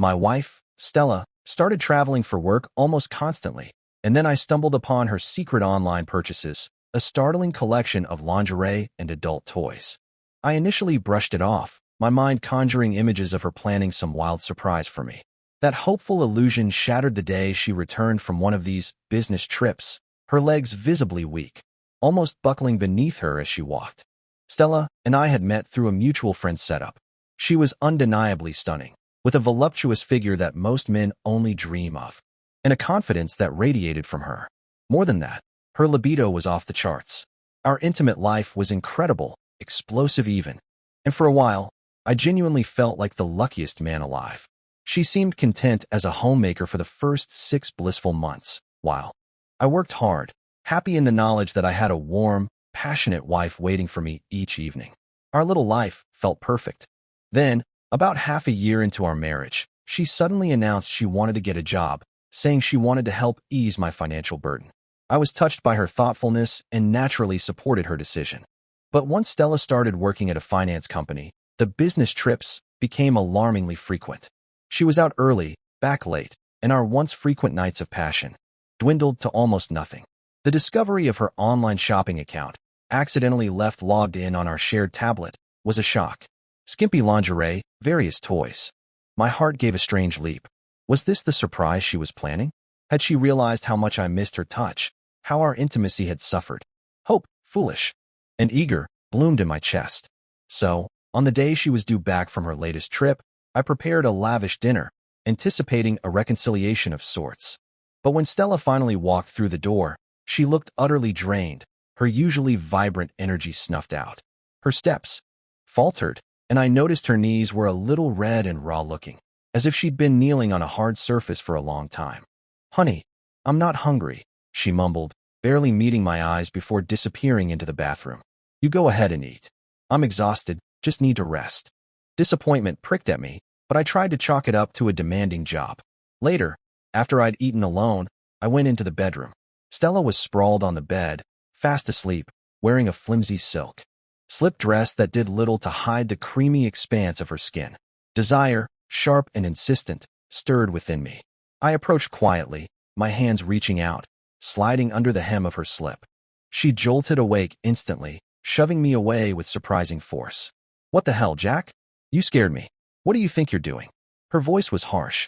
My wife, Stella, started traveling for work almost constantly, and then I stumbled upon her secret online purchases, a startling collection of lingerie and adult toys. I initially brushed it off, my mind conjuring images of her planning some wild surprise for me. That hopeful illusion shattered the day she returned from one of these business trips, her legs visibly weak, almost buckling beneath her as she walked. Stella and I had met through a mutual friend setup. She was undeniably stunning, with a voluptuous figure that most men only dream of, and a confidence that radiated from her. More than that, her libido was off the charts. Our intimate life was incredible, explosive even, and for a while, I genuinely felt like the luckiest man alive. She seemed content as a homemaker for the first 6 blissful months, while I worked hard, happy in the knowledge that I had a warm, passionate wife waiting for me each evening. Our little life felt perfect. Then, about half a year into our marriage, she suddenly announced she wanted to get a job, saying she wanted to help ease my financial burden. I was touched by her thoughtfulness and naturally supported her decision. But once Stella started working at a finance company, the business trips became alarmingly frequent. She was out early, back late, and our once frequent nights of passion dwindled to almost nothing. The discovery of her online shopping account, accidentally left logged in on our shared tablet, was a shock. Skimpy lingerie, various toys. My heart gave a strange leap. Was this the surprise she was planning? Had she realized how much I missed her touch, how our intimacy had suffered? Hope, foolish and eager, bloomed in my chest. So, on the day she was due back from her latest trip, I prepared a lavish dinner, anticipating a reconciliation of sorts. But when Stella finally walked through the door, she looked utterly drained, her usually vibrant energy snuffed out. Her steps faltered, and I noticed her knees were a little red and raw-looking, as if she'd been kneeling on a hard surface for a long time. "Honey, I'm not hungry," she mumbled, barely meeting my eyes before disappearing into the bathroom. "You go ahead and eat. I'm exhausted, just need to rest." Disappointment pricked at me, but I tried to chalk it up to a demanding job. Later, after I'd eaten alone, I went into the bedroom. Stella was sprawled on the bed, fast asleep, wearing a flimsy silk slip dress that did little to hide the creamy expanse of her skin. Desire, sharp and insistent, stirred within me. I approached quietly, my hands reaching out, sliding under the hem of her slip. She jolted awake instantly, shoving me away with surprising force. "What the hell, Jack? You scared me. What do you think you're doing?" Her voice was harsh.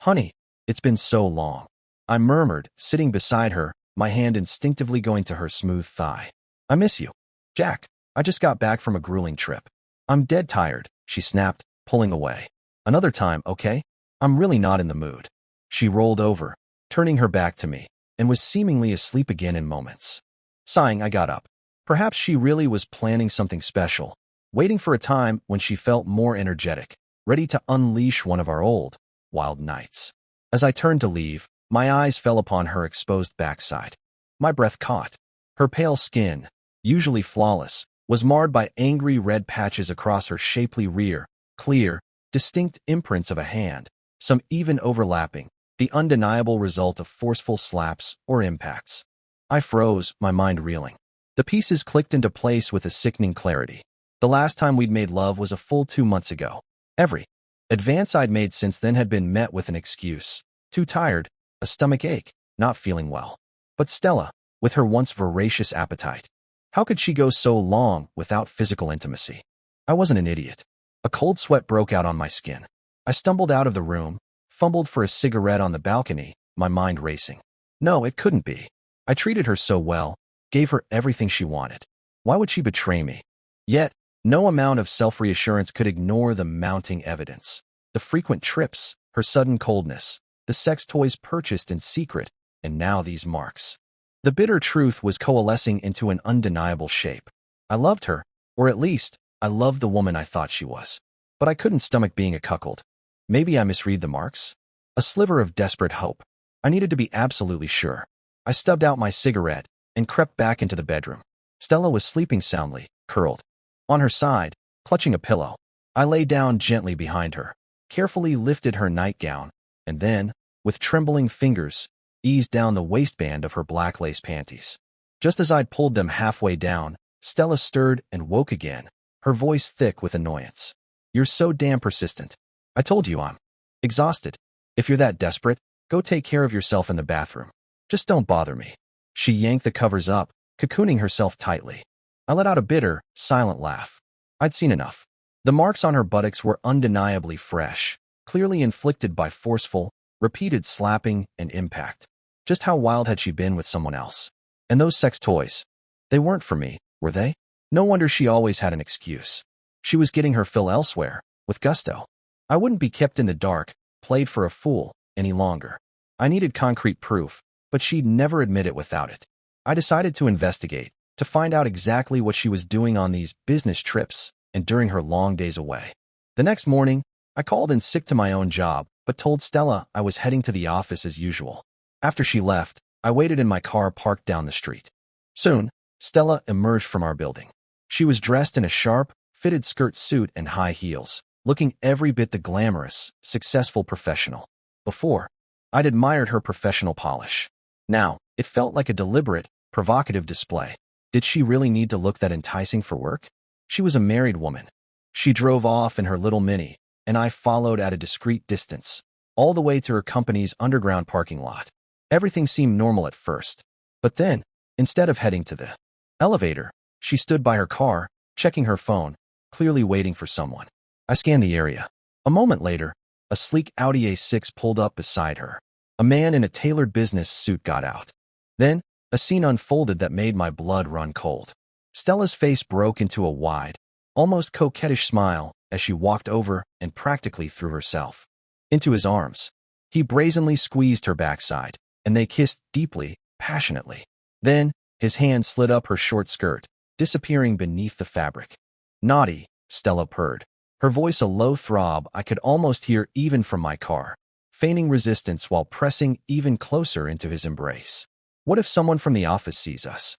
"Honey, it's been so long," I murmured, sitting beside her, my hand instinctively going to her smooth thigh. "I miss you. Jack, I just got back from a grueling trip. I'm dead tired," she snapped, pulling away. "Another time, okay? I'm really not in the mood." She rolled over, turning her back to me, and was seemingly asleep again in moments. Sighing, I got up. Perhaps she really was planning something special, waiting for a time when she felt more energetic, ready to unleash one of our old, wild nights. As I turned to leave, my eyes fell upon her exposed backside. My breath caught. Her pale skin, usually flawless, was marred by angry red patches across her shapely rear, clear, distinct imprints of a hand, some even overlapping, the undeniable result of forceful slaps or impacts. I froze, my mind reeling. The pieces clicked into place with a sickening clarity. The last time we'd made love was a full 2 months ago. Every advance I'd made since then had been met with an excuse. Too tired, a stomach ache, not feeling well. But Stella, with her once voracious appetite, how could she go so long without physical intimacy? I wasn't an idiot. A cold sweat broke out on my skin. I stumbled out of the room, fumbled for a cigarette on the balcony, my mind racing. No, it couldn't be. I treated her so well, gave her everything she wanted. Why would she betray me? Yet, no amount of self-reassurance could ignore the mounting evidence. The frequent trips, her sudden coldness, the sex toys purchased in secret, and now these marks. The bitter truth was coalescing into an undeniable shape. I loved her, or at least, I loved the woman I thought she was. But I couldn't stomach being a cuckold. Maybe I misread the marks? A sliver of desperate hope. I needed to be absolutely sure. I stubbed out my cigarette and crept back into the bedroom. Stella was sleeping soundly, curled on her side, clutching a pillow. I lay down gently behind her, carefully lifted her nightgown, and then, with trembling fingers, eased down the waistband of her black lace panties. Just as I'd pulled them halfway down, Stella stirred and woke again, her voice thick with annoyance. "You're so damn persistent. I told you I'm exhausted. If you're that desperate, go take care of yourself in the bathroom. Just don't bother me. She yanked the covers up, cocooning herself tightly. I let out a bitter, silent laugh. I'd seen enough. The marks on her buttocks were undeniably fresh, clearly inflicted by forceful, repeated slapping and impact. Just how wild had she been with someone else? And those sex toys, they weren't for me, were they? No wonder she always had an excuse. She was getting her fill elsewhere, with gusto. I wouldn't be kept in the dark, played for a fool, any longer. I needed concrete proof, but she'd never admit it without it. I decided to investigate, to find out exactly what she was doing on these business trips and during her long days away. The next morning, I called in sick to my own job, but told Stella I was heading to the office as usual. After she left, I waited in my car parked down the street. Soon, Stella emerged from our building. She was dressed in a sharp, fitted skirt suit and high heels, looking every bit the glamorous, successful professional. Before, I'd admired her professional polish. Now, it felt like a deliberate, provocative display. Did she really need to look that enticing for work? She was a married woman. She drove off in her little Mini, and I followed at a discreet distance, all the way to her company's underground parking lot. Everything seemed normal at first, but then, instead of heading to the elevator, she stood by her car, checking her phone, clearly waiting for someone. I scanned the area. A moment later, a sleek Audi A6 pulled up beside her. A man in a tailored business suit got out. Then, a scene unfolded that made my blood run cold. Stella's face broke into a wide, almost coquettish smile as she walked over and practically threw herself into his arms. He brazenly squeezed her backside, and they kissed deeply, passionately. Then, his hand slid up her short skirt, disappearing beneath the fabric. Naughty, Stella purred, her voice a low throb I could almost hear even from my car, feigning resistance while pressing even closer into his embrace. What if someone from the office sees us?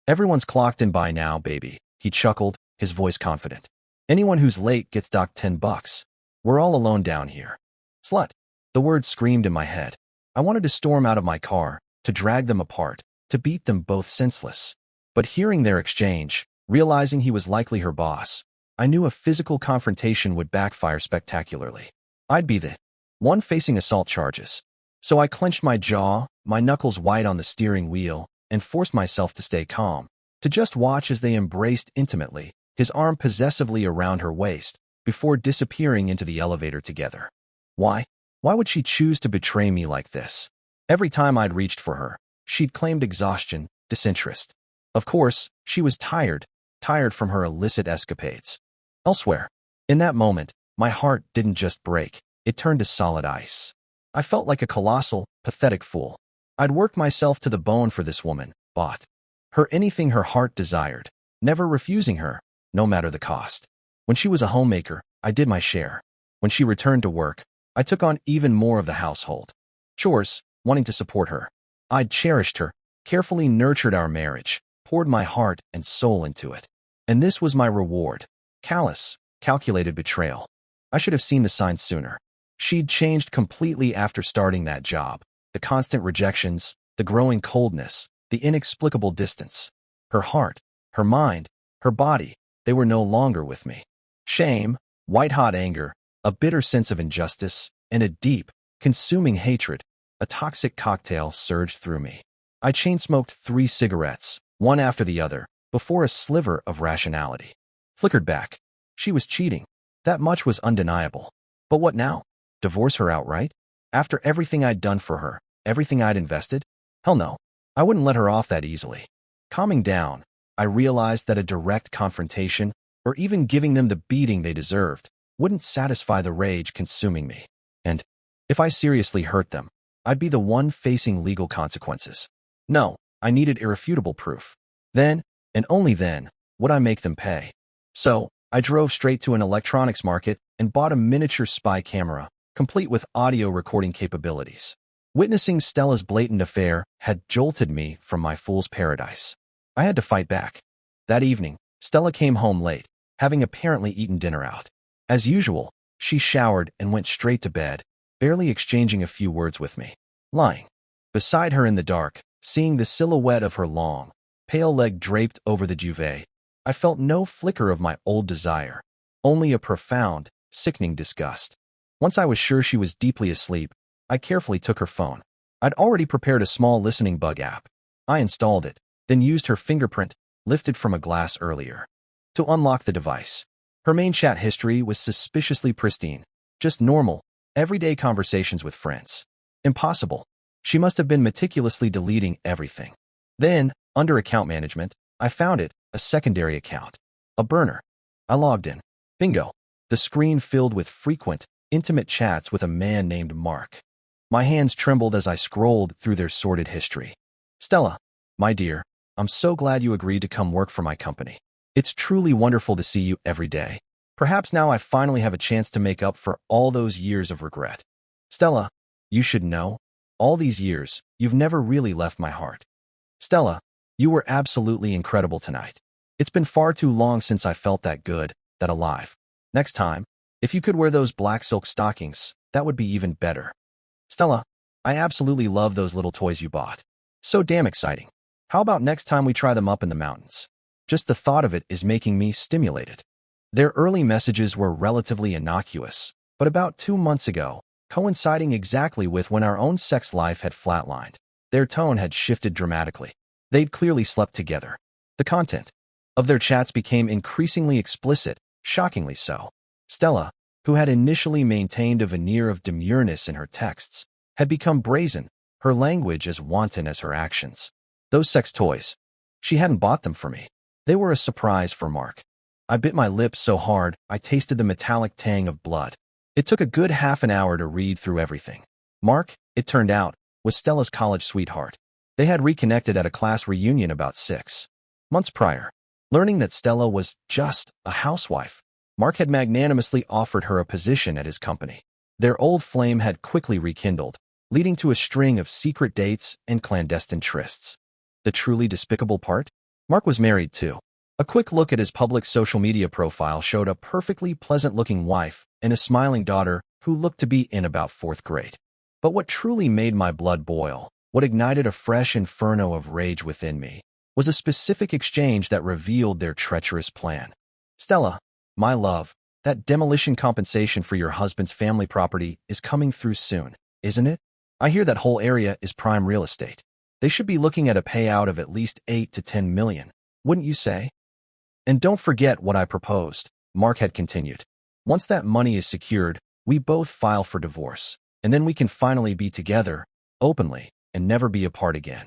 Everyone's clocked in by now, baby, he chuckled, his voice confident. Anyone who's late gets docked $10. We're all alone down here. Slut. The word screamed in my head. I wanted to storm out of my car, to drag them apart, to beat them both senseless. But hearing their exchange, realizing he was likely her boss, I knew a physical confrontation would backfire spectacularly. I'd be the one facing assault charges. So I clenched my jaw, my knuckles white on the steering wheel, and forced myself to stay calm, to just watch as they embraced intimately, his arm possessively around her waist, before disappearing into the elevator together. Why? Why would she choose to betray me like this? Every time I'd reached for her, she'd claimed exhaustion, disinterest. Of course, she was tired from her illicit escapades. Elsewhere, in that moment, my heart didn't just break, it turned to solid ice. I felt like a colossal, pathetic fool. I'd worked myself to the bone for this woman, bought her anything her heart desired, never refusing her, no matter the cost. When she was a homemaker, I did my share. When she returned to work, I took on even more of the household chores, wanting to support her. I'd cherished her, carefully nurtured our marriage, poured my heart and soul into it. And this was my reward. Callous, calculated betrayal. I should have seen the signs sooner. She'd changed completely after starting that job. The constant rejections, the growing coldness, the inexplicable distance. Her heart, her mind, her body, they were no longer with me. Shame, white-hot anger, a bitter sense of injustice, and a deep, consuming hatred, a toxic cocktail surged through me. I chain-smoked 3 cigarettes, one after the other, before a sliver of rationality flickered back. She was cheating. That much was undeniable. But what now? Divorce her outright? After everything I'd done for her, everything I'd invested? Hell no. I wouldn't let her off that easily. Calming down, I realized that a direct confrontation, or even giving them the beating they deserved, wouldn't satisfy the rage consuming me. And if I seriously hurt them, I'd be the one facing legal consequences. No, I needed irrefutable proof. Then, and only then, would I make them pay. So, I drove straight to an electronics market and bought a miniature spy camera, complete with audio recording capabilities. Witnessing Stella's blatant affair had jolted me from my fool's paradise. I had to fight back. That evening, Stella came home late, having apparently eaten dinner out. As usual, she showered and went straight to bed, barely exchanging a few words with me. Lying beside her in the dark, seeing the silhouette of her long, pale leg draped over the duvet, I felt no flicker of my old desire, only a profound, sickening disgust. Once I was sure she was deeply asleep, I carefully took her phone. I'd already prepared a small listening bug app. I installed it, then used her fingerprint, lifted from a glass earlier, to unlock the device. Her main chat history was suspiciously pristine, just normal, everyday conversations with friends. Impossible. She must have been meticulously deleting everything. Then, under account management, I found it, a secondary account. A burner. I logged in. Bingo. The screen filled with frequent, intimate chats with a man named Mark. My hands trembled as I scrolled through their sordid history. Stella, my dear, I'm so glad you agreed to come work for my company. It's truly wonderful to see you every day. Perhaps now I finally have a chance to make up for all those years of regret. Stella, you should know, all these years, you've never really left my heart. Stella, you were absolutely incredible tonight. It's been far too long since I felt that good, that alive. Next time, if you could wear those black silk stockings, that would be even better. Stella, I absolutely love those little toys you bought. So damn exciting. How about next time we try them up in the mountains? Just the thought of it is making me stimulated. Their early messages were relatively innocuous, but about 2 months ago, coinciding exactly with when our own sex life had flatlined, their tone had shifted dramatically. They'd clearly slept together. The content of their chats became increasingly explicit, shockingly so. Stella, who had initially maintained a veneer of demureness in her texts, had become brazen, her language as wanton as her actions. Those sex toys. She hadn't bought them for me. They were a surprise for Mark. I bit my lips so hard I tasted the metallic tang of blood. It took a good half an hour to read through everything. Mark, it turned out, was Stella's college sweetheart. They had reconnected at a class reunion about 6 months prior. Learning that Stella was just a housewife, Mark had magnanimously offered her a position at his company. Their old flame had quickly rekindled, leading to a string of secret dates and clandestine trysts. The truly despicable part? Mark was married too. A quick look at his public social media profile showed a perfectly pleasant-looking wife and a smiling daughter who looked to be in about 4th grade. But what truly made my blood boil, what ignited a fresh inferno of rage within me, was a specific exchange that revealed their treacherous plan. Stella, my love, that demolition compensation for your husband's family property is coming through soon, isn't it? I hear that whole area is prime real estate. They should be looking at a payout of at least 8 to 10 million, wouldn't you say? And don't forget what I proposed, Mark had continued. Once that money is secured, we both file for divorce, and then we can finally be together, openly, and never be apart again.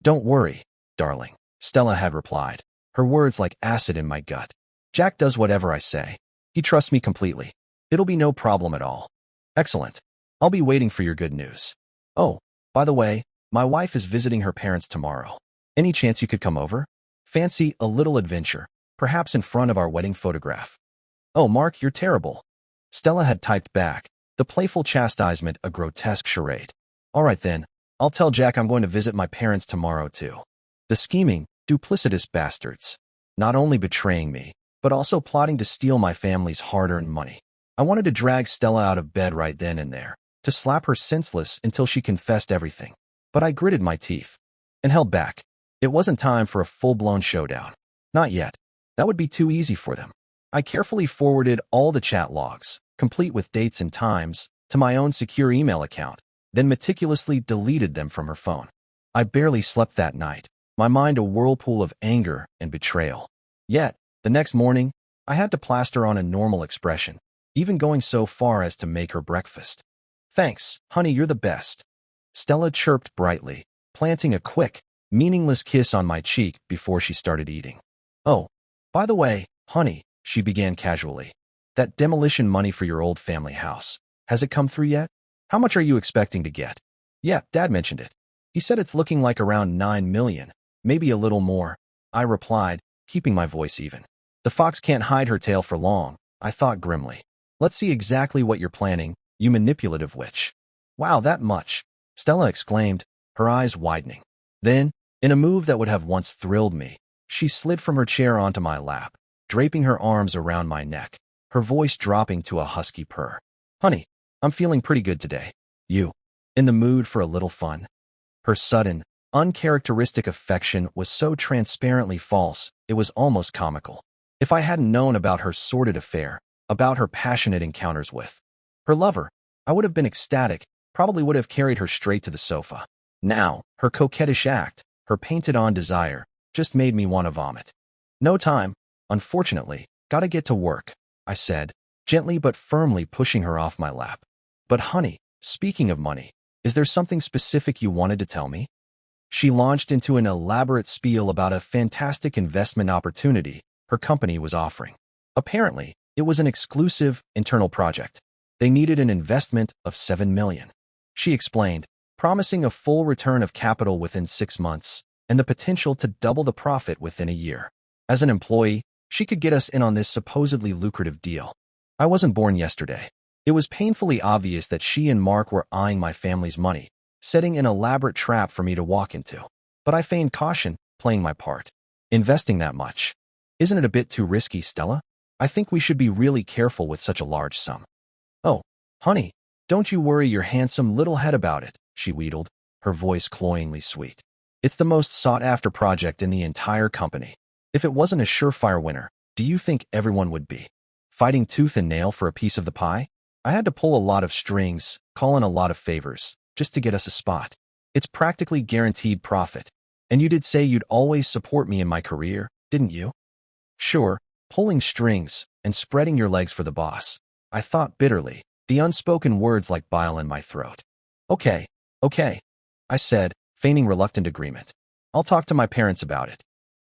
Don't worry, darling, Stella had replied, her words like acid in my gut. Jack does whatever I say. He trusts me completely. It'll be no problem at all. Excellent. I'll be waiting for your good news. Oh, by the way, my wife is visiting her parents tomorrow. Any chance you could come over? Fancy a little adventure, perhaps in front of our wedding photograph. Oh, Mark, you're terrible. Stella had typed back, the playful chastisement a grotesque charade. All right then, I'll tell Jack I'm going to visit my parents tomorrow too. The scheming, duplicitous bastards. Not only betraying me, but also plotting to steal my family's hard-earned money. I wanted to drag Stella out of bed right then and there, to slap her senseless until she confessed everything. But I gritted my teeth and held back. It wasn't time for a full-blown showdown. Not yet. That would be too easy for them. I carefully forwarded all the chat logs, complete with dates and times, to my own secure email account, then meticulously deleted them from her phone. I barely slept that night, my mind a whirlpool of anger and betrayal. Yet, the next morning, I had to plaster on a normal expression, even going so far as to make her breakfast. Thanks, honey, you're the best. Stella chirped brightly, planting a quick, meaningless kiss on my cheek before she started eating. Oh, by the way, honey, she began casually, that demolition money for your old family house, has it come through yet? How much are you expecting to get? Yeah, Dad mentioned it. He said it's looking like around 9 million, maybe a little more, I replied, keeping my voice even. The fox can't hide her tail for long, I thought grimly. Let's see exactly what you're planning, you manipulative witch. Wow, that much, Stella exclaimed, her eyes widening. Then, in a move that would have once thrilled me, she slid from her chair onto my lap, draping her arms around my neck, her voice dropping to a husky purr. Honey, I'm feeling pretty good today. You, in the mood for a little fun? Her sudden, uncharacteristic affection was so transparently false, it was almost comical. If I hadn't known about her sordid affair, about her passionate encounters with Her lover. I would have been ecstatic, probably would have carried her straight to the sofa. Now, her coquettish act, her painted-on desire, just made me want to vomit. No time, unfortunately. Gotta get to work, I said, gently but firmly pushing her off my lap. But honey, speaking of money, is there something specific you wanted to tell me? She launched into an elaborate spiel about a fantastic investment opportunity her company was offering. Apparently, it was an exclusive, internal project. They needed an investment of $7 million. She explained, promising a full return of capital within 6 months and the potential to double the profit within a year. As an employee, she could get us in on this supposedly lucrative deal. I wasn't born yesterday. It was painfully obvious that she and Mark were eyeing my family's money, setting an elaborate trap for me to walk into. But I feigned caution, playing my part. Investing that much. Isn't it a bit too risky, Stella? I think we should be really careful with such a large sum. Oh, honey, don't you worry your handsome little head about it, she wheedled, her voice cloyingly sweet. It's the most sought-after project in the entire company. If it wasn't a surefire winner, do you think everyone would be fighting tooth and nail for a piece of the pie? I had to pull a lot of strings, call in a lot of favors, just to get us a spot. It's practically guaranteed profit. And you did say you'd always support me in my career, didn't you? Sure, pulling strings and spreading your legs for the boss. I thought bitterly, the unspoken words like bile in my throat. Okay, I said, feigning reluctant agreement. I'll talk to my parents about it.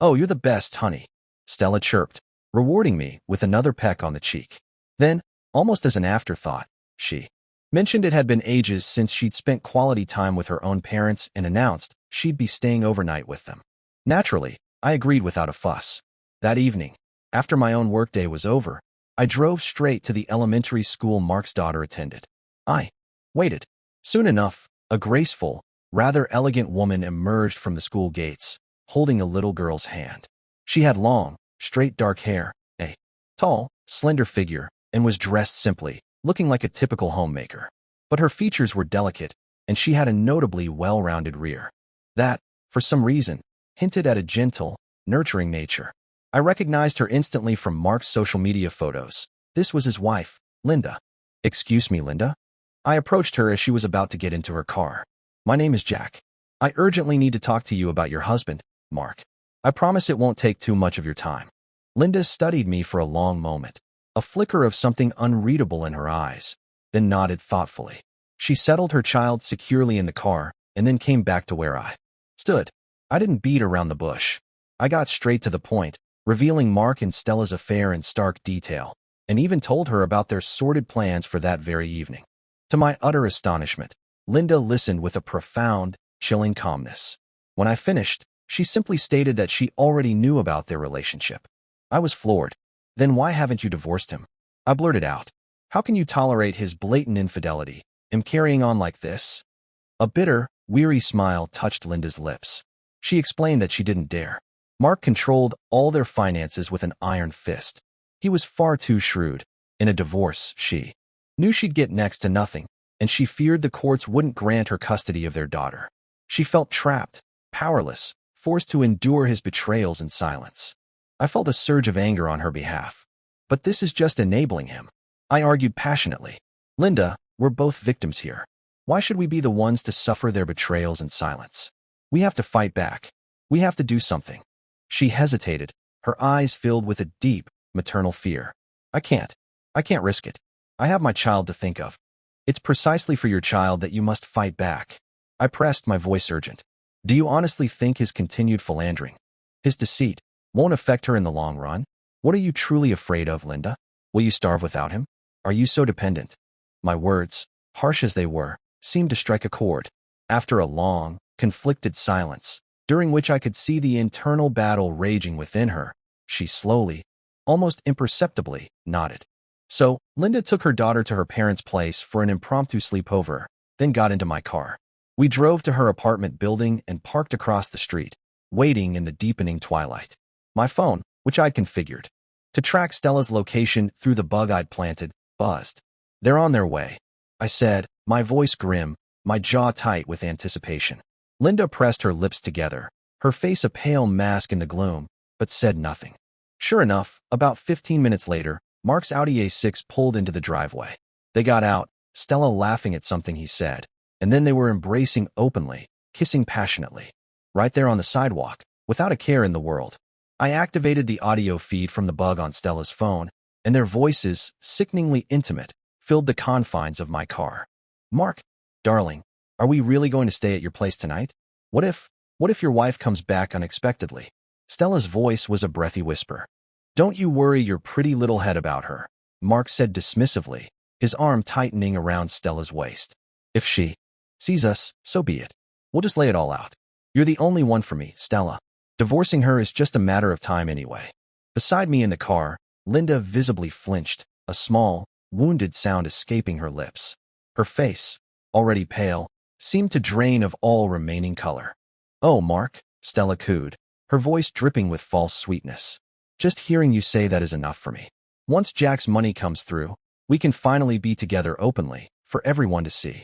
Oh, you're the best, honey, Stella chirped, rewarding me with another peck on the cheek. Then, almost as an afterthought, she mentioned it had been ages since she'd spent quality time with her own parents and announced she'd be staying overnight with them. Naturally, I agreed without a fuss. That evening, after my own workday was over, I drove straight to the elementary school Mark's daughter attended. I waited. Soon enough, a graceful, rather elegant woman emerged from the school gates, holding a little girl's hand. She had long, straight dark hair, a tall, slender figure, and was dressed simply, looking like a typical homemaker. But her features were delicate, and she had a notably well-rounded rear. That, for some reason, hinted at a gentle, nurturing nature. I recognized her instantly from Mark's social media photos. This was his wife, Linda. Excuse me, Linda? I approached her as she was about to get into her car. My name is Jack. I urgently need to talk to you about your husband, Mark. I promise it won't take too much of your time. Linda studied me for a long moment, a flicker of something unreadable in her eyes, then nodded thoughtfully. She settled her child securely in the car and then came back to where I stood. I didn't beat around the bush. I got straight to the point, revealing Mark and Stella's affair in stark detail, and even told her about their sordid plans for that very evening. To my utter astonishment, Linda listened with a profound, chilling calmness. When I finished, she simply stated that she already knew about their relationship. I was floored. Then why haven't you divorced him? I blurted out. How can you tolerate his blatant infidelity, him carrying on like this? A bitter, weary smile touched Linda's lips. She explained that she didn't dare. Mark controlled all their finances with an iron fist. He was far too shrewd. In a divorce, she knew she'd get next to nothing, and she feared the courts wouldn't grant her custody of their daughter. She felt trapped, powerless, forced to endure his betrayals in silence. I felt a surge of anger on her behalf. But this is just enabling him. I argued passionately. Linda, we're both victims here. Why should we be the ones to suffer their betrayals in silence? We have to fight back. We have to do something. She hesitated, her eyes filled with a deep, maternal fear. I can't risk it. I have my child to think of. It's precisely for your child that you must fight back. I pressed, my voice urgent. Do you honestly think his continued philandering, his deceit, won't affect her in the long run? What are you truly afraid of, Linda? Will you starve without him? Are you so dependent? My words, harsh as they were, seemed to strike a chord. After a long, conflicted silence, during which I could see the internal battle raging within her, she slowly, almost imperceptibly, nodded. So, Linda took her daughter to her parents' place for an impromptu sleepover, then got into my car. We drove to her apartment building and parked across the street, waiting in the deepening twilight. My phone, which I'd configured to track Stella's location through the bug I'd planted, buzzed. They're on their way, I said, my voice grim, my jaw tight with anticipation. Linda pressed her lips together, her face a pale mask in the gloom, but said nothing. Sure enough, about 15 minutes later, Mark's Audi A6 pulled into the driveway. They got out, Stella laughing at something he said, and then they were embracing openly, kissing passionately. Right there on the sidewalk, without a care in the world. I activated the audio feed from the bug on Stella's phone, and their voices, sickeningly intimate, filled the confines of my car. Mark, darling, are we really going to stay at your place tonight? What if your wife comes back unexpectedly? Stella's voice was a breathy whisper. Don't you worry your pretty little head about her, Mark said dismissively, his arm tightening around Stella's waist. If she sees us, so be it. We'll just lay it all out. You're the only one for me, Stella. Divorcing her is just a matter of time anyway. Beside me in the car, Linda visibly flinched, a small, wounded sound escaping her lips. Her face, already pale, seemed to drain of all remaining color. Oh, Mark, Stella cooed, her voice dripping with false sweetness. Just hearing you say that is enough for me. Once Jack's money comes through, we can finally be together openly, for everyone to see.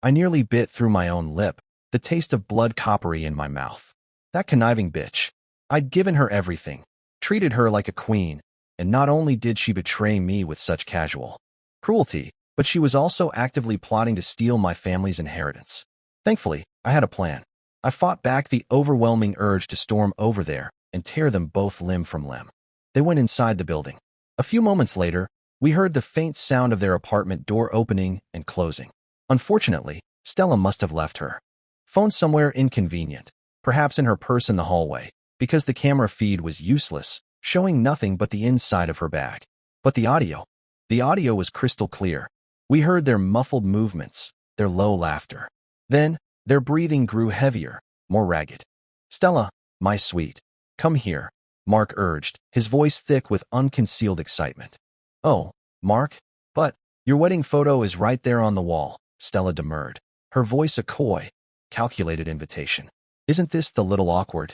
I nearly bit through my own lip, the taste of blood coppery in my mouth. That conniving bitch. I'd given her everything, treated her like a queen, and not only did she betray me with such casual cruelty, but she was also actively plotting to steal my family's inheritance. Thankfully, I had a plan. I fought back the overwhelming urge to storm over there and tear them both limb from limb. They went inside the building. A few moments later, we heard the faint sound of their apartment door opening and closing. Unfortunately, Stella must have left her phone somewhere inconvenient, perhaps in her purse in the hallway, because the camera feed was useless, showing nothing but the inside of her bag. But the audio was crystal clear. We heard their muffled movements, their low laughter. Then, their breathing grew heavier, more ragged. Stella, my sweet, come here, Mark urged, his voice thick with unconcealed excitement. Oh, Mark, but your wedding photo is right there on the wall, Stella demurred, her voice a coy, calculated invitation. Isn't this a little awkward?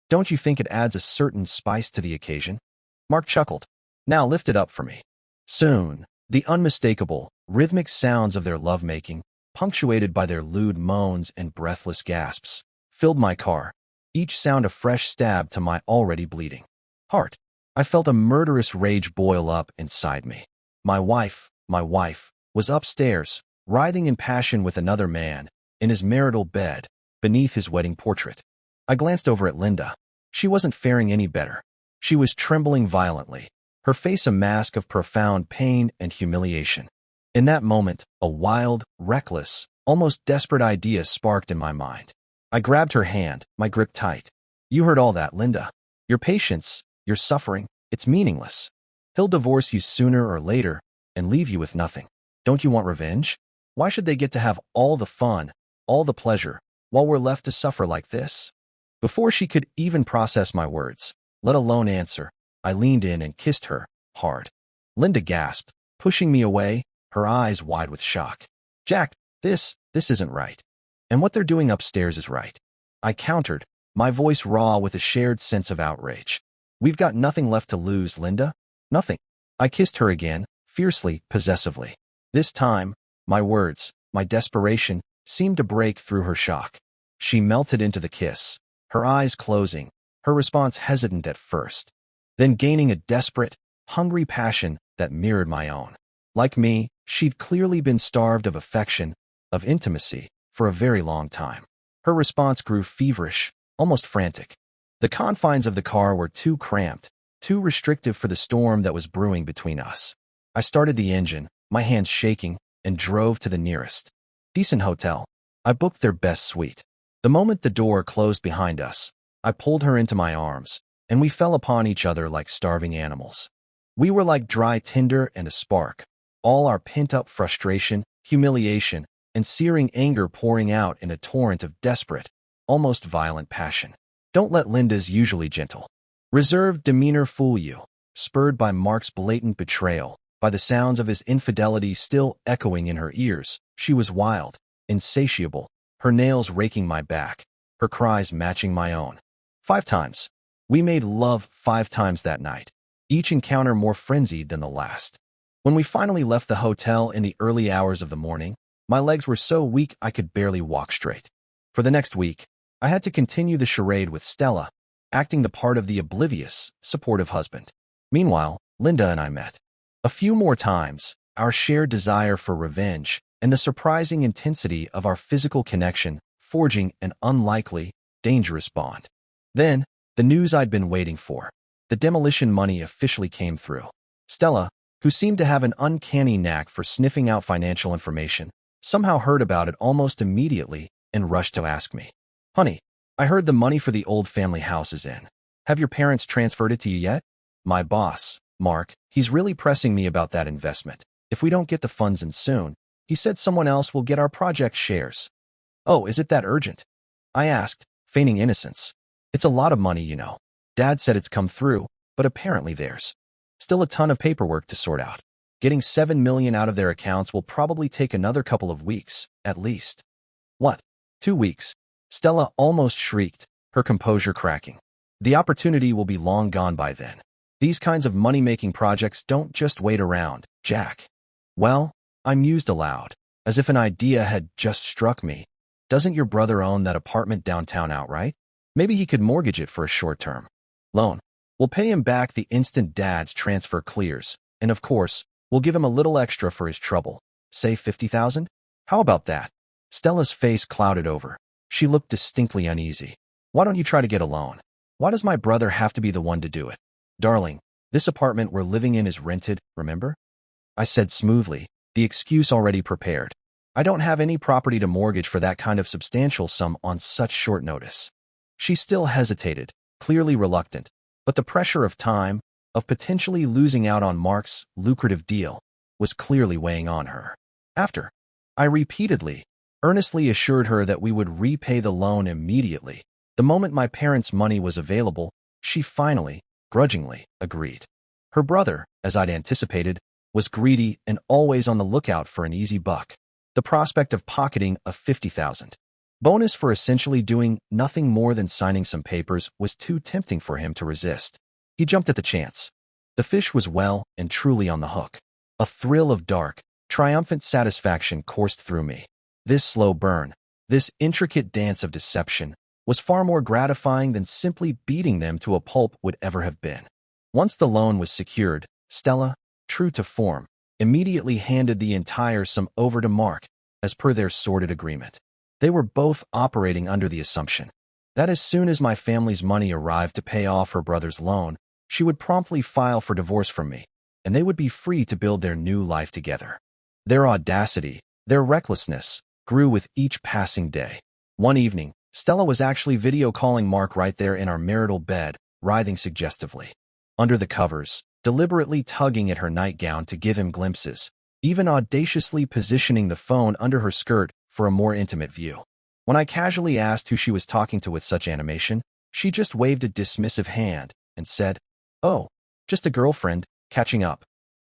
Don't you think it adds a certain spice to the occasion? Mark chuckled. Now lift it up for me. Soon, the unmistakable, rhythmic sounds of their lovemaking, punctuated by their lewd moans and breathless gasps, filled my car, each sound a fresh stab to my already bleeding heart. I felt a murderous rage boil up inside me. My wife, was upstairs, writhing in passion with another man, in his marital bed, beneath his wedding portrait. I glanced over at Linda. She wasn't faring any better. She was trembling violently, her face a mask of profound pain and humiliation. In that moment, a wild, reckless, almost desperate idea sparked in my mind. I grabbed her hand, my grip tight. You heard all that, Linda. Your patience, your suffering, it's meaningless. He'll divorce you sooner or later and leave you with nothing. Don't you want revenge? Why should they get to have all the fun, all the pleasure, while we're left to suffer like this? Before she could even process my words, let alone answer, I leaned in and kissed her, hard. Linda gasped, pushing me away, her eyes wide with shock. Jack, this isn't right. And what they're doing upstairs is right. I countered, my voice raw with a shared sense of outrage. We've got nothing left to lose, Linda. Nothing. I kissed her again, fiercely, possessively. This time, my words, my desperation, seemed to break through her shock. She melted into the kiss, her eyes closing, her response hesitant at first, then gaining a desperate, hungry passion that mirrored my own. Like me, she'd clearly been starved of affection, of intimacy, for a very long time. Her response grew feverish, almost frantic. The confines of the car were too cramped, too restrictive for the storm that was brewing between us. I started the engine, my hands shaking, and drove to the nearest decent hotel. I booked their best suite. The moment the door closed behind us, I pulled her into my arms, and we fell upon each other like starving animals. We were like dry tinder and a spark, all our pent-up frustration, humiliation, and searing anger pouring out in a torrent of desperate, almost violent passion. Don't let Linda's usually gentle, reserved demeanor fool you, spurred by Mark's blatant betrayal, by the sounds of his infidelity still echoing in her ears. She was wild, insatiable, her nails raking my back, her cries matching my own. 5 times. We made love 5 times that night, each encounter more frenzied than the last. When we finally left the hotel in the early hours of the morning, my legs were so weak I could barely walk straight. For the next week, I had to continue the charade with Stella, acting the part of the oblivious, supportive husband. Meanwhile, Linda and I met. A few more times, our shared desire for revenge, and the surprising intensity of our physical connection, forging an unlikely, dangerous bond. Then, the news I'd been waiting for. The demolition money officially came through. Stella, who seemed to have an uncanny knack for sniffing out financial information, somehow heard about it almost immediately and rushed to ask me. Honey, I heard the money for the old family house is in. Have your parents transferred it to you yet? My boss, Mark, he's really pressing me about that investment. If we don't get the funds in soon, he said someone else will get our project shares. Oh, is it that urgent? I asked, feigning innocence. It's a lot of money, you know. Dad said it's come through, but apparently there's still a ton of paperwork to sort out. Getting $7 million out of their accounts will probably take another couple of weeks, at least. What? 2 weeks? Stella almost shrieked, her composure cracking. The opportunity will be long gone by then. These kinds of money-making projects don't just wait around, Jack. Well, I mused aloud, as if an idea had just struck me. Doesn't your brother own that apartment downtown outright? Maybe he could mortgage it for a short-term loan. We'll pay him back the instant Dad's transfer clears, and of course, we'll give him a little extra for his trouble. Say $50,000? How about that? Stella's face clouded over. She looked distinctly uneasy. Why don't you try to get a loan? Why does my brother have to be the one to do it? Darling, this apartment we're living in is rented, remember? I said smoothly, the excuse already prepared. I don't have any property to mortgage for that kind of substantial sum on such short notice. She still hesitated, clearly reluctant, but the pressure of time, of potentially losing out on Mark's lucrative deal, was clearly weighing on her. After I repeatedly, earnestly assured her that we would repay the loan immediately, the moment my parents' money was available, she finally, grudgingly, agreed. Her brother, as I'd anticipated, was greedy and always on the lookout for an easy buck. The prospect of pocketing a $50,000 bonus for essentially doing nothing more than signing some papers was too tempting for him to resist. He jumped at the chance. The fish was well and truly on the hook. A thrill of dark, triumphant satisfaction coursed through me. This slow burn, this intricate dance of deception, was far more gratifying than simply beating them to a pulp would ever have been. Once the loan was secured, Stella, true to form, immediately handed the entire sum over to Mark, as per their sordid agreement. They were both operating under the assumption that as soon as my family's money arrived to pay off her brother's loan, she would promptly file for divorce from me, and they would be free to build their new life together. Their audacity, their recklessness, grew with each passing day. One evening, Stella was actually video calling Mark right there in our marital bed, writhing suggestively under the covers, deliberately tugging at her nightgown to give him glimpses, even audaciously positioning the phone under her skirt for a more intimate view. When I casually asked who she was talking to with such animation, she just waved a dismissive hand and said, "Oh, just a girlfriend, catching up."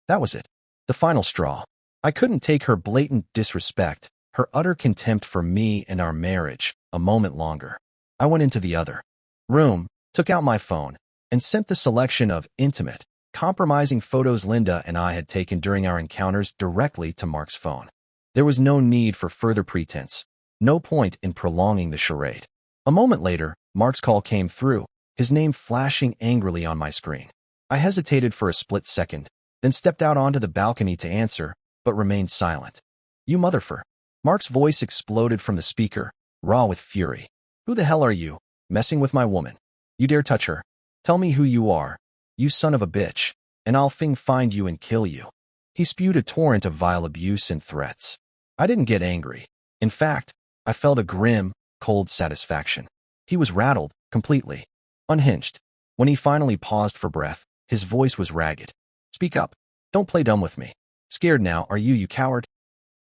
That was it. The final straw. I couldn't take her blatant disrespect, her utter contempt for me and our marriage, a moment longer. I went into the other room, took out my phone, and sent the selection of intimate, compromising photos Linda and I had taken during our encounters directly to Mark's phone. There was no need for further pretense, no point in prolonging the charade. A moment later, Mark's call came through, his name flashing angrily on my screen. I hesitated for a split second, then stepped out onto the balcony to answer, but remained silent. "You motherfucker." Mark's voice exploded from the speaker, raw with fury. "Who the hell are you, messing with my woman? You dare touch her? Tell me who you are, you son of a bitch, and I'll find you and kill you." He spewed a torrent of vile abuse and threats. I didn't get angry. In fact, I felt a grim, cold satisfaction. He was rattled, completely unhinged. When he finally paused for breath, his voice was ragged. "Speak up. Don't play dumb with me. Scared now, are you, you coward?"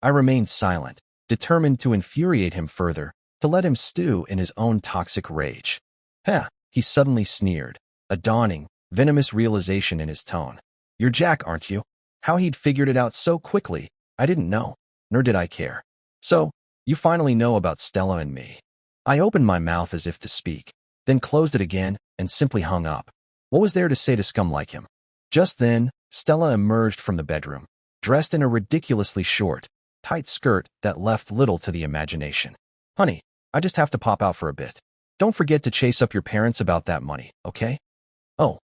I remained silent, determined to infuriate him further, to let him stew in his own toxic rage. "Heh," he suddenly sneered, a dawning, venomous realization in his tone. "You're Jack, aren't you?" How he'd figured it out so quickly, I didn't know, nor did I care. "So, you finally know about Stella and me." I opened my mouth as if to speak, then closed it again and simply hung up. What was there to say to scum like him? Just then, Stella emerged from the bedroom, dressed in a ridiculously short, tight skirt that left little to the imagination. "Honey, I just have to pop out for a bit. Don't forget to chase up your parents about that money, okay?" "Oh,"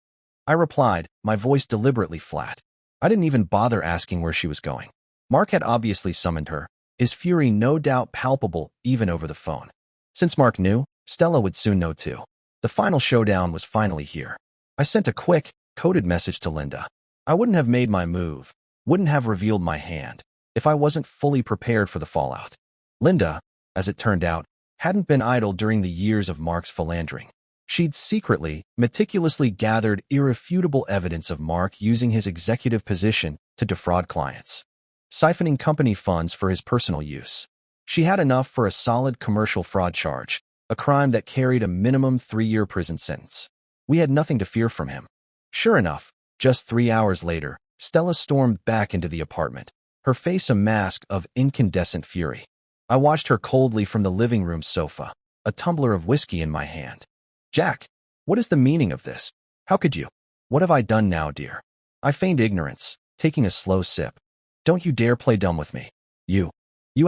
I replied, my voice deliberately flat. I didn't even bother asking where she was going. Mark had obviously summoned her, his fury no doubt palpable even over the phone. Since Mark knew, Stella would soon know too. The final showdown was finally here. I sent a quick, coded message to Linda. I wouldn't have made my move, wouldn't have revealed my hand, if I wasn't fully prepared for the fallout. Linda, as it turned out, hadn't been idle during the years of Mark's philandering. She'd secretly, meticulously gathered irrefutable evidence of Mark using his executive position to defraud clients, siphoning company funds for his personal use. She had enough for a solid commercial fraud charge, a crime that carried a minimum 3-year prison sentence. We had nothing to fear from him. Sure enough, just 3 hours later, Stella stormed back into the apartment, her face a mask of incandescent fury. I watched her coldly from the living room sofa, a tumbler of whiskey in my hand. Jack, what is the meaning of this? How could you? What have I done now, dear? I feigned ignorance, taking a slow sip. Don't you dare play dumb with me. You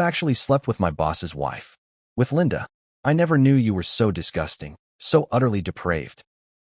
actually slept with my boss's wife. With Linda. I never knew you were so disgusting, so utterly depraved.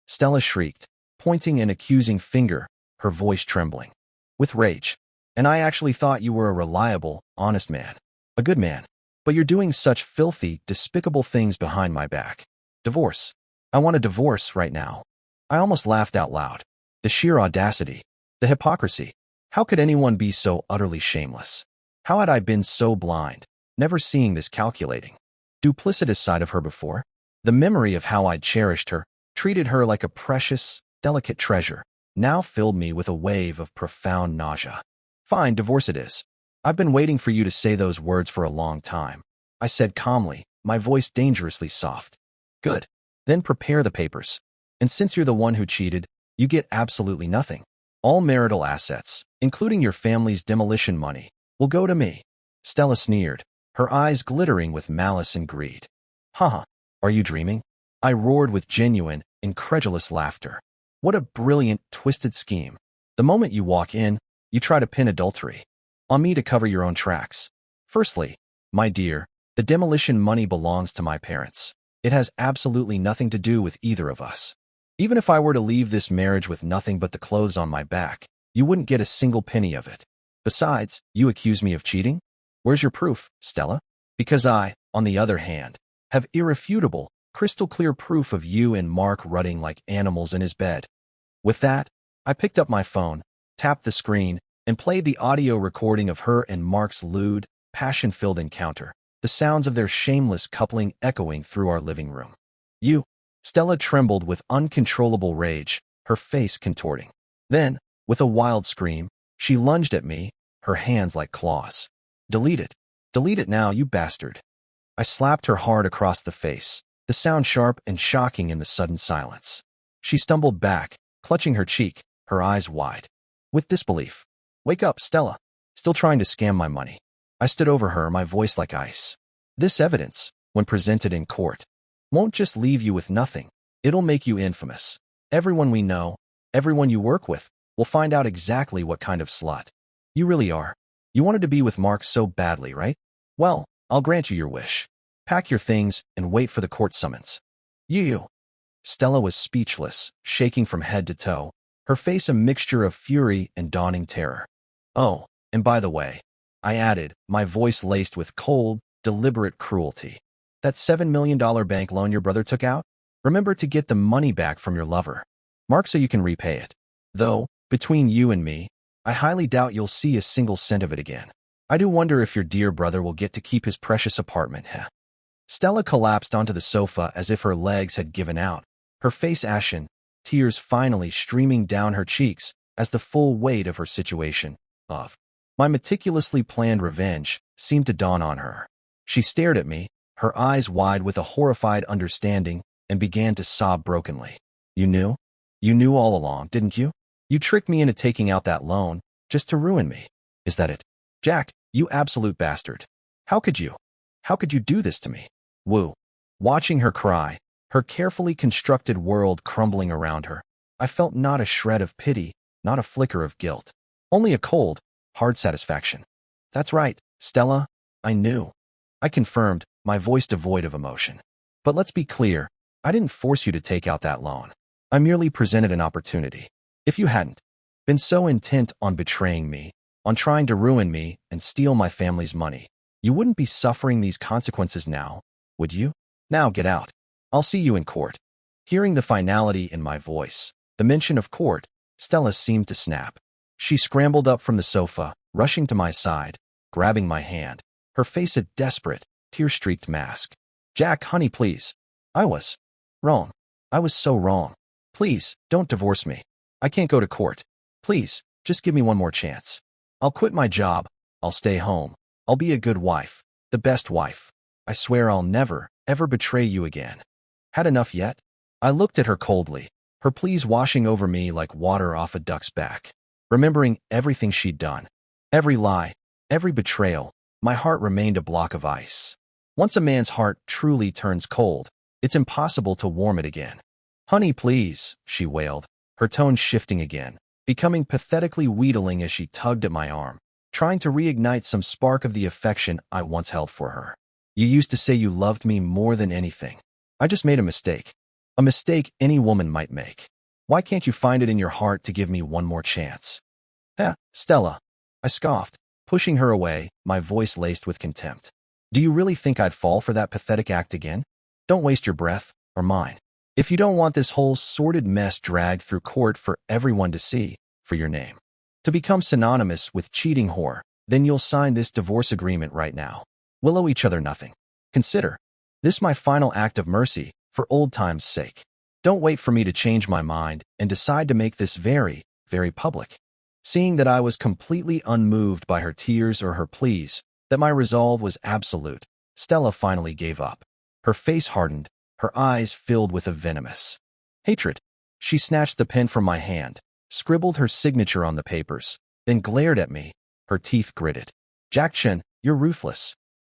Stella shrieked, pointing an accusing finger, her voice trembling with rage. And I actually thought you were a reliable, honest man. A good man. But you're doing such filthy, despicable things behind my back. Divorce. I want a divorce right now. I almost laughed out loud. The sheer audacity. The hypocrisy. How could anyone be so utterly shameless? How had I been so blind, never seeing this calculating, duplicitous side of her before? The memory of how I'd cherished her, treated her like a precious, delicate treasure, now filled me with a wave of profound nausea. Fine, divorce it is. I've been waiting for you to say those words for a long time, I said calmly, my voice dangerously soft. Good. Then prepare the papers. And since you're the one who cheated, you get absolutely nothing. All marital assets, including your family's demolition money, will go to me. Stella sneered, her eyes glittering with malice and greed. Haha, are you dreaming? I roared with genuine, incredulous laughter. What a brilliant, twisted scheme. The moment you walk in, you try to pin adultery on me to cover your own tracks. Firstly, my dear, the demolition money belongs to my parents. It has absolutely nothing to do with either of us. Even if I were to leave this marriage with nothing but the clothes on my back, you wouldn't get a single penny of it. Besides, you accuse me of cheating? Where's your proof, Stella? Because I, on the other hand, have irrefutable, crystal clear proof of you and Mark rutting like animals in his bed. With that, I picked up my phone, tapped the screen, and played the audio recording of her and Mark's lewd, passion-filled encounter, the sounds of their shameless coupling echoing through our living room. You, Stella trembled with uncontrollable rage, her face contorting. Then, with a wild scream, she lunged at me, her hands like claws. Delete it. Delete it now, you bastard. I slapped her hard across the face, the sound sharp and shocking in the sudden silence. She stumbled back, clutching her cheek, her eyes wide with disbelief. Wake up, Stella. Still trying to scam my money. I stood over her, my voice like ice. This evidence, when presented in court, won't just leave you with nothing. It'll make you infamous. Everyone we know, everyone you work with, will find out exactly what kind of slut you really are. You wanted to be with Mark so badly, right? Well, I'll grant you your wish. Pack your things and wait for the court summons. You. Stella was speechless, shaking from head to toe, her face a mixture of fury and dawning terror. Oh, and by the way, I added, my voice laced with cold, deliberate cruelty. That $7 million bank loan your brother took out? Remember to get the money back from your lover, Mark, so you can repay it. Though, between you and me, I highly doubt you'll see a single cent of it again. I do wonder if your dear brother will get to keep his precious apartment, huh? Stella collapsed onto the sofa as if her legs had given out, her face ashen, tears finally streaming down her cheeks as the full weight of her situation, of my meticulously planned revenge, seemed to dawn on her. She stared at me, her eyes wide with a horrified understanding, and began to sob brokenly. You knew? You knew all along, didn't you? You tricked me into taking out that loan, just to ruin me. Is that it? Jack, you absolute bastard. How could you? How could you do this to me? Woo. Watching her cry, her carefully constructed world crumbling around her, I felt not a shred of pity, not a flicker of guilt. Only a cold, hard satisfaction. That's right, Stella, I knew. I confirmed, my voice devoid of emotion. But let's be clear, I didn't force you to take out that loan. I merely presented an opportunity. If you hadn't, been so intent on betraying me, on trying to ruin me and steal my family's money, you wouldn't be suffering these consequences now, would you? Now get out. I'll see you in court." Hearing the finality in my voice, the mention of court, Stella seemed to snap. She scrambled up from the sofa, rushing to my side, grabbing my hand, her face a desperate, tear-streaked mask. "Jack, honey, please. I was wrong. I was so wrong. Please, don't divorce me. I can't go to court. Please, just give me one more chance. I'll quit my job. I'll stay home. I'll be a good wife, the best wife. I swear I'll never, ever betray you again." Had enough yet? I looked at her coldly, her pleas washing over me like water off a duck's back. Remembering everything she'd done, every lie, every betrayal, my heart remained a block of ice. Once a man's heart truly turns cold, it's impossible to warm it again. "Honey, please," she wailed, her tone shifting again, becoming pathetically wheedling as she tugged at my arm, trying to reignite some spark of the affection I once held for her. "You used to say you loved me more than anything. I just made a mistake. A mistake any woman might make. Why can't you find it in your heart to give me one more chance?" Stella," I scoffed, pushing her away, my voice laced with contempt. "Do you really think I'd fall for that pathetic act again? Don't waste your breath, or mine. If you don't want this whole sordid mess dragged through court for everyone to see, for your name to become synonymous with cheating whore, then you'll sign this divorce agreement right now. We'll owe each other nothing. Consider this my final act of mercy, for old time's sake. Don't wait for me to change my mind and decide to make this very, very public." Seeing that I was completely unmoved by her tears or her pleas, that my resolve was absolute, Stella finally gave up. Her face hardened, her eyes filled with a venomous hatred. She snatched the pen from my hand, scribbled her signature on the papers, then glared at me, her teeth gritted. "Jack Chen, you're ruthless.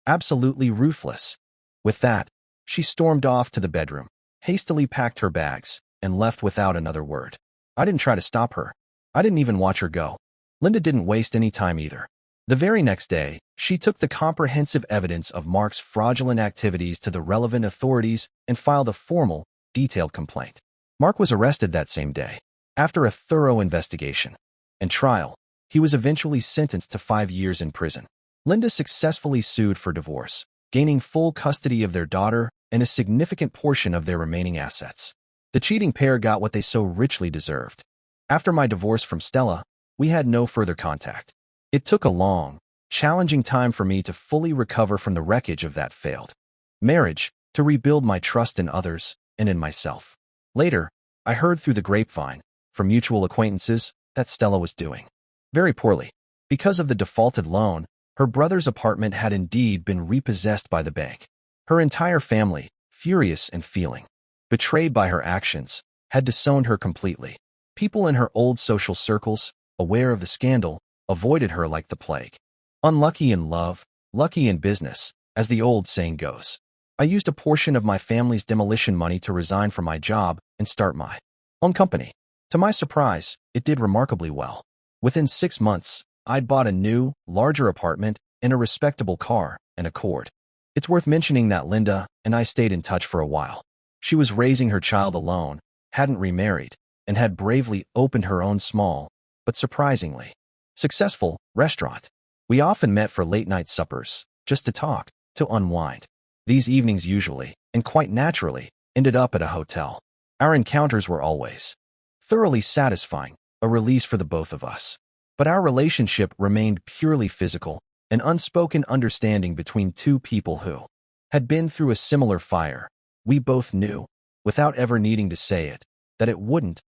Absolutely ruthless." With that, she stormed off to the bedroom, hastily packed her bags, and left without another word. I didn't try to stop her. I didn't even watch her go. Linda didn't waste any time either. The very next day, she took the comprehensive evidence of Mark's fraudulent activities to the relevant authorities and filed a formal, detailed complaint. Mark was arrested that same day. After a thorough investigation and trial, he was eventually sentenced to 5 years in prison. Linda successfully sued for divorce, gaining full custody of their daughter and a significant portion of their remaining assets. The cheating pair got what they so richly deserved. After my divorce from Stella, we had no further contact. It took a long, challenging time for me to fully recover from the wreckage of that failed marriage, to rebuild my trust in others and in myself. Later, I heard through the grapevine, from mutual acquaintances, that Stella was doing very poorly. Because of the defaulted loan, her brother's apartment had indeed been repossessed by the bank. Her entire family, furious and feeling betrayed by her actions, had disowned her completely. People in her old social circles, aware of the scandal, avoided her like the plague. Unlucky in love, lucky in business, as the old saying goes. I used a portion of my family's demolition money to resign from my job and start my own company. To my surprise, it did remarkably well. Within 6 months, I'd bought a new, larger apartment and a respectable car, an Accord. It's worth mentioning that Linda and I stayed in touch for a while. She was raising her child alone, hadn't remarried, and had bravely opened her own small, but surprisingly successful, restaurant. We often met for late-night suppers, just to talk, to unwind. These evenings usually, and quite naturally, ended up at a hotel. Our encounters were always thoroughly satisfying, a release for the both of us. But our relationship remained purely physical, an unspoken understanding between two people who had been through a similar fire. We both knew, without ever needing to say it, that it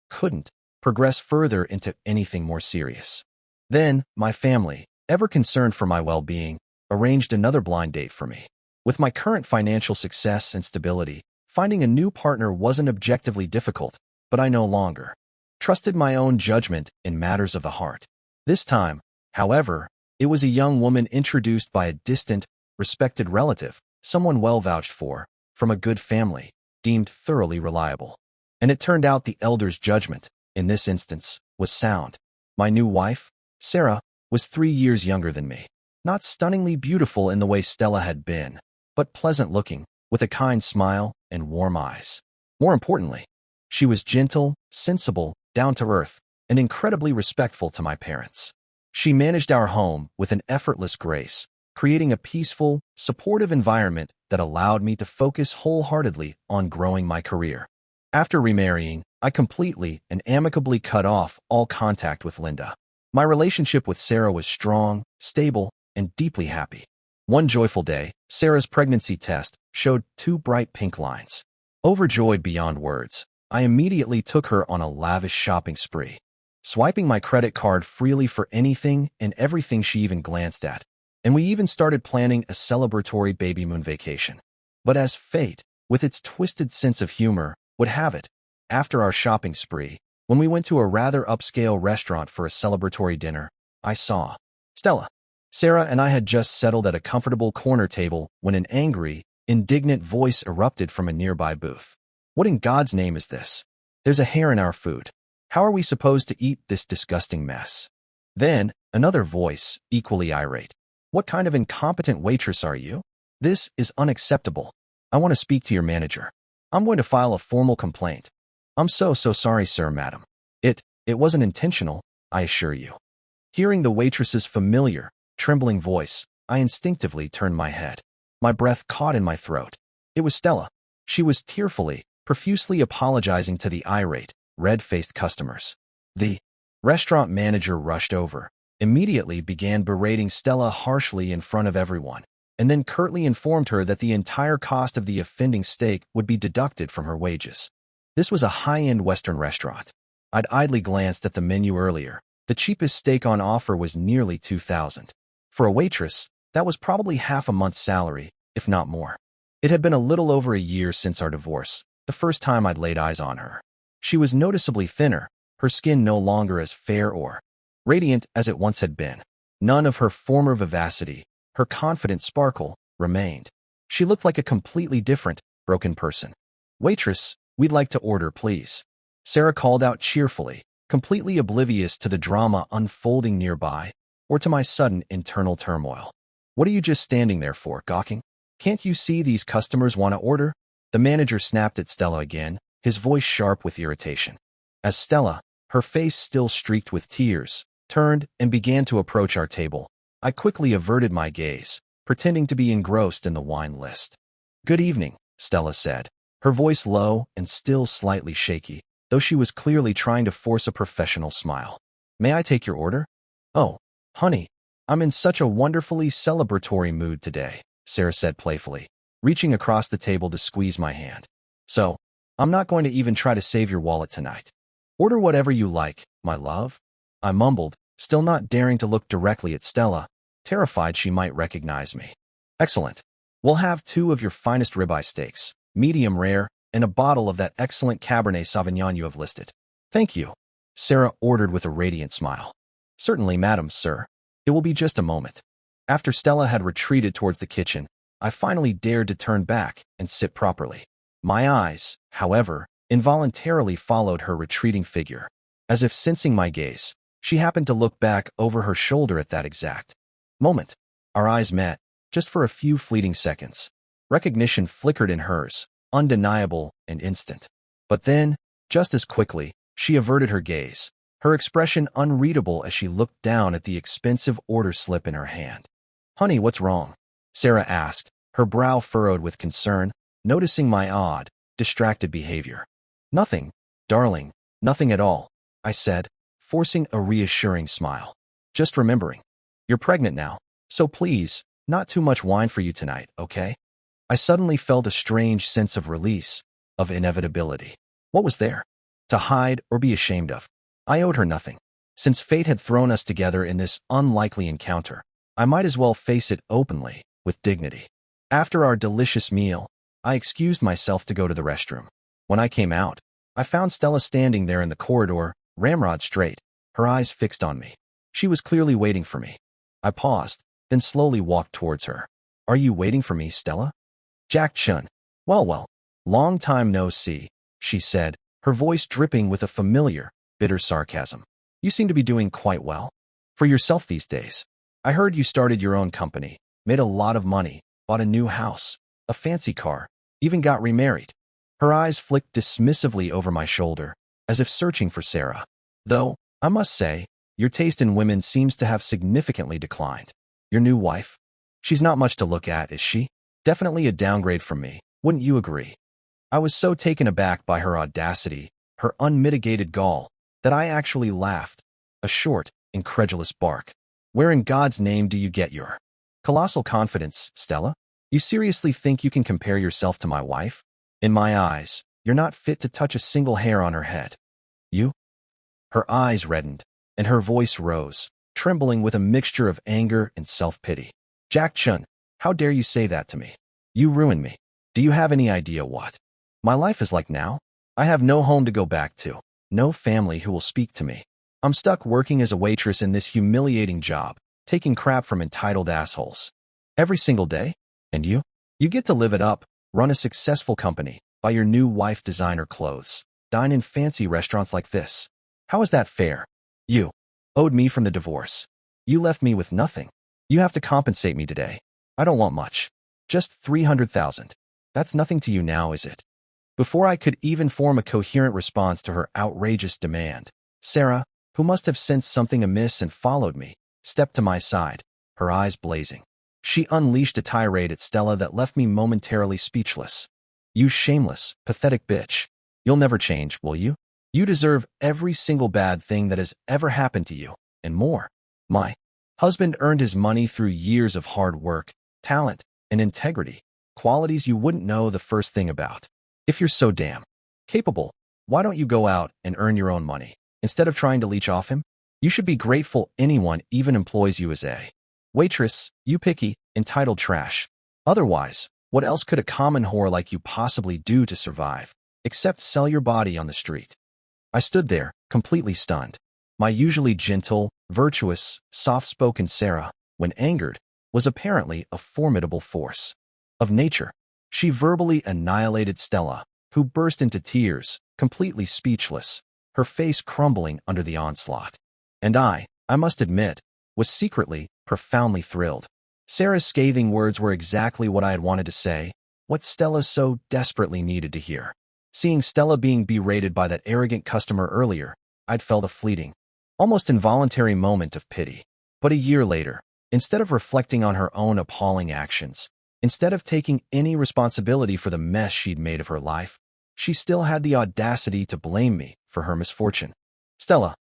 couldn't progress further into anything more serious. Then, my family, ever concerned for my well-being, arranged another blind date for me. With my current financial success and stability, finding a new partner wasn't objectively difficult, but I no longer trusted my own judgment in matters of the heart. This time, however, it was a young woman introduced by a distant, respected relative, someone well vouched for, from a good family, deemed thoroughly reliable. And it turned out the elder's judgment, in this instance, was sound. My new wife, Sarah, was 3 years younger than me. Not stunningly beautiful in the way Stella had been, but pleasant-looking, with a kind smile and warm eyes. More importantly, she was gentle, sensible, down-to-earth, and incredibly respectful to my parents. She managed our home with an effortless grace, creating a peaceful, supportive environment that allowed me to focus wholeheartedly on growing my career. After remarrying, I completely and amicably cut off all contact with Linda. My relationship with Sarah was strong, stable, and deeply happy. One joyful day, Sarah's pregnancy test showed 2 bright pink lines. Overjoyed beyond words, I immediately took her on a lavish shopping spree, swiping my credit card freely for anything and everything she even glanced at. And we even started planning a celebratory baby moon vacation. But as fate, with its twisted sense of humor, would have it, after our shopping spree, when we went to a rather upscale restaurant for a celebratory dinner, I saw Stella. Sarah and I had just settled at a comfortable corner table when an angry, indignant voice erupted from a nearby booth. What in God's name is this? There's a hair in our food. How are we supposed to eat this disgusting mess? Then, another voice, equally irate. What kind of incompetent waitress are you? This is unacceptable. I want to speak to your manager. I'm going to file a formal complaint. I'm so sorry, sir, madam. It wasn't intentional, I assure you. Hearing the waitress's familiar, trembling voice, I instinctively turned my head. My breath caught in my throat. It was Stella. She was tearfully, profusely apologizing to the irate, red-faced customers. The restaurant manager rushed over, immediately began berating Stella harshly in front of everyone, and then curtly informed her that the entire cost of the offending steak would be deducted from her wages. This was a high-end Western restaurant. I'd idly glanced at the menu earlier. The cheapest steak on offer was nearly $2,000. For a waitress, that was probably half a month's salary, if not more. It had been a little over a year since our divorce, the first time I'd laid eyes on her. She was noticeably thinner, her skin no longer as fair or radiant as it once had been. None of her former vivacity, her confident sparkle, remained. She looked like a completely different, broken person. Waitress, we'd like to order, please. Sarah called out cheerfully, completely oblivious to the drama unfolding nearby, or to my sudden internal turmoil. What are you just standing there for, gawking? Can't you see these customers want to order? The manager snapped at Stella again, his voice sharp with irritation. As Stella, her face still streaked with tears, turned and began to approach our table, I quickly averted my gaze, pretending to be engrossed in the wine list. Good evening, Stella said, her voice low and still slightly shaky, though she was clearly trying to force a professional smile. May I take your order? Oh, honey, I'm in such a wonderfully celebratory mood today, Sarah said playfully, reaching across the table to squeeze my hand. So, I'm not going to even try to save your wallet tonight. Order whatever you like, my love. I mumbled, still not daring to look directly at Stella, terrified she might recognize me. Excellent. We'll have 2 of your finest ribeye steaks, medium rare, and a bottle of that excellent Cabernet Sauvignon you have listed. Thank you, Sarah ordered with a radiant smile. Certainly, madam, sir. It will be just a moment. After Stella had retreated towards the kitchen, I finally dared to turn back and sit properly. My eyes, however, involuntarily followed her retreating figure. As if sensing my gaze, she happened to look back over her shoulder at that exact moment. Our eyes met, just for a few fleeting seconds. Recognition flickered in hers, undeniable and instant. But then, just as quickly, she averted her gaze, her expression unreadable as she looked down at the expensive order slip in her hand. Honey, what's wrong? Sarah asked, her brow furrowed with concern, noticing my odd, distracted behavior. Nothing, darling, nothing at all, I said, forcing a reassuring smile. Just remembering. You're pregnant now, so please, not too much wine for you tonight, okay? I suddenly felt a strange sense of release, of inevitability. What was there? To hide or be ashamed of? I owed her nothing. Since fate had thrown us together in this unlikely encounter, I might as well face it openly, with dignity. After our delicious meal, I excused myself to go to the restroom. When I came out, I found Stella standing there in the corridor, ramrod straight, her eyes fixed on me. She was clearly waiting for me. I paused, then slowly walked towards her. Are you waiting for me, Stella? Jack Chun. Well, long time no see, she said, her voice dripping with a familiar, bitter sarcasm. You seem to be doing quite well for yourself these days. I heard you started your own company, made a lot of money, bought a new house, a fancy car, even got remarried. Her eyes flicked dismissively over my shoulder, as if searching for Sarah. Though, I must say, your taste in women seems to have significantly declined. Your new wife? She's not much to look at, is she? Definitely a downgrade from me, wouldn't you agree? I was so taken aback by her audacity, her unmitigated gall, that I actually laughed. A short, incredulous bark. Where in God's name do you get your colossal confidence, Stella? You seriously think you can compare yourself to my wife? In my eyes, you're not fit to touch a single hair on her head. You? Her eyes reddened, and her voice rose, trembling with a mixture of anger and self-pity. Jack Chun, how dare you say that to me? You ruined me. Do you have any idea what my life is like now? I have no home to go back to, no family who will speak to me. I'm stuck working as a waitress in this humiliating job, taking crap from entitled assholes. Every single day? And you? You get to live it up, run a successful company, buy your new wife designer clothes, dine in fancy restaurants like this. How is that fair? You owed me from the divorce. You left me with nothing. You have to compensate me today. I don't want much. Just 300,000. That's nothing to you now, is it? Before I could even form a coherent response to her outrageous demand, Sarah, who must have sensed something amiss and followed me, stepped to my side, her eyes blazing. She unleashed a tirade at Stella that left me momentarily speechless. You shameless, pathetic bitch. You'll never change, will you? You deserve every single bad thing that has ever happened to you, and more. My husband earned his money through years of hard work, talent, and integrity, qualities you wouldn't know the first thing about. If you're so damn capable, why don't you go out and earn your own money, instead of trying to leech off him? You should be grateful anyone even employs you as a waitress, you picky, entitled trash. Otherwise, what else could a common whore like you possibly do to survive, except sell your body on the street? I stood there, completely stunned. My usually gentle, virtuous, soft-spoken Sarah, when angered, was apparently a formidable force of nature. She verbally annihilated Stella, who burst into tears, completely speechless, her face crumbling under the onslaught. And I must admit, was secretly, profoundly thrilled. Sarah's scathing words were exactly what I had wanted to say, what Stella so desperately needed to hear. Seeing Stella being berated by that arrogant customer earlier, I'd felt a fleeting, almost involuntary moment of pity. But a year later, instead of reflecting on her own appalling actions, instead of taking any responsibility for the mess she'd made of her life, she still had the audacity to blame me for her misfortune. Stella,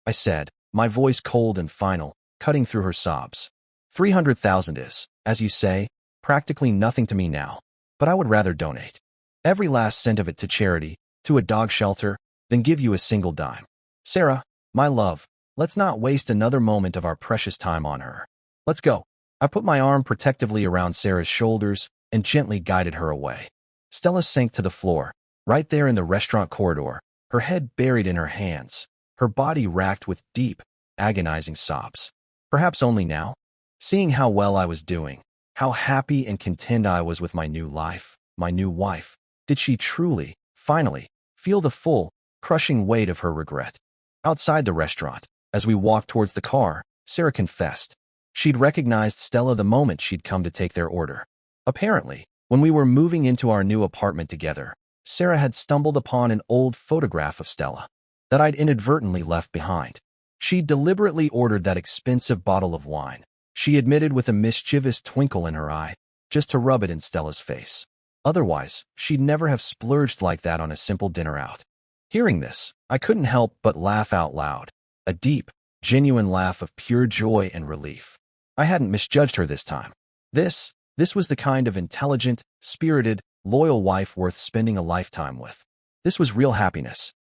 I said, my voice cold and final, cutting through her sobs. 300,000 is, as you say, practically nothing to me now, but I would rather donate every last cent of it to charity, to a dog shelter, than give you a single dime. Sarah, my love, let's not waste another moment of our precious time on her. Let's go. I put my arm protectively around Sarah's shoulders and gently guided her away. Stella sank to the floor, right there in the restaurant corridor, her head buried in her hands, her body racked with deep, agonizing sobs. Perhaps only now, seeing how well I was doing, how happy and content I was with my new life, my new wife, did she truly, finally, feel the full, crushing weight of her regret. Outside the restaurant, as we walked towards the car, Sarah confessed. She'd recognized Stella the moment she'd come to take their order. Apparently, when we were moving into our new apartment together, Sarah had stumbled upon an old photograph of Stella that I'd inadvertently left behind. She'd deliberately ordered that expensive bottle of wine, she admitted with a mischievous twinkle in her eye, just to rub it in Stella's face. Otherwise, she'd never have splurged like that on a simple dinner out. Hearing this, I couldn't help but laugh out loud, a deep, genuine laugh of pure joy and relief. I hadn't misjudged her this time. This was the kind of intelligent, spirited, loyal wife worth spending a lifetime with. This was real happiness,